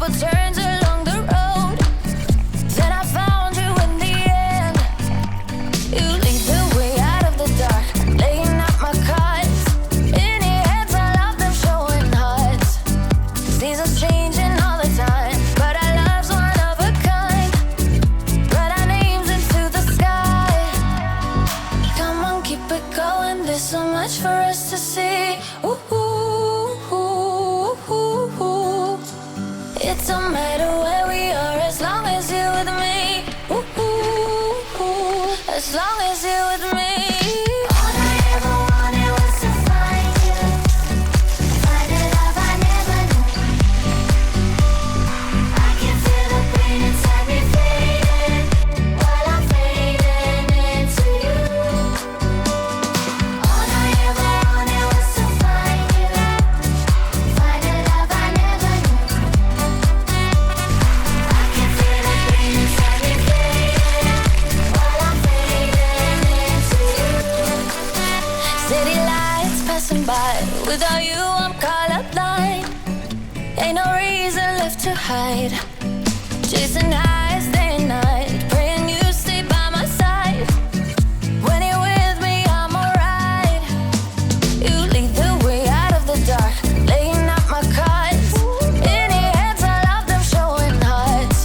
couple turns along the road, then I found you in the end. You lead the way out of the dark, laying out my cards. In your hands, I love them showing hearts. Seasons changing all the time, but our love's one of a kind. Write our names into the sky. Come on, keep it going. There's so much for us to see. Ooh, ooh, ooh, ooh, ooh. It don't matter where we are as long as you're with me. Ooh, ooh, ooh. As long as you're with me. All I ever wanted was to find you, find a love I never knew. I can feel the pain inside me fading while I'm fading into you. All I ever wanted was to find you, find a love I never knew. I can feel the pain inside me fading while I'm fading into you. City lights passing by, without you I'm colorblind. Ain't no reason left to hide. Chasing highs day and night, praying you stay by my side. When you're with me, I'm alright. You lead the way out of the dark, laying out my cards. In your hands, I love them showing hearts.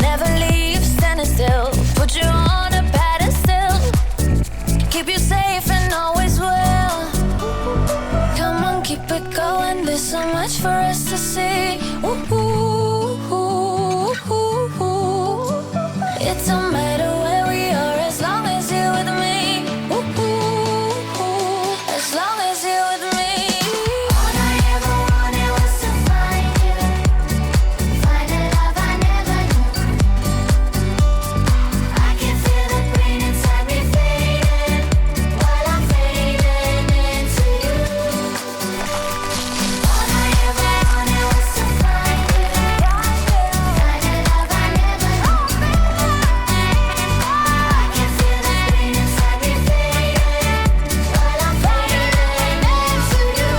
Never leave standing still, put you on a pedestal. Keep you safe and always will. Come on, keep it going. There's so much for us to see. Ooh, ooh, ooh, ooh, ooh. It don't matter where we are as long as you're with me. Ooh, ooh, ooh. As long as you're with me. All I ever wanted was to find you, find a love I never knew. I can feel the pain inside me fading while I'm fading into you. All I ever wanted was to find you, find a love I never knew. I can feel the pain inside me fading while I'm fading into you.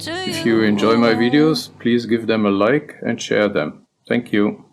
If you enjoy my videos, please give them a like and share them. Thank you.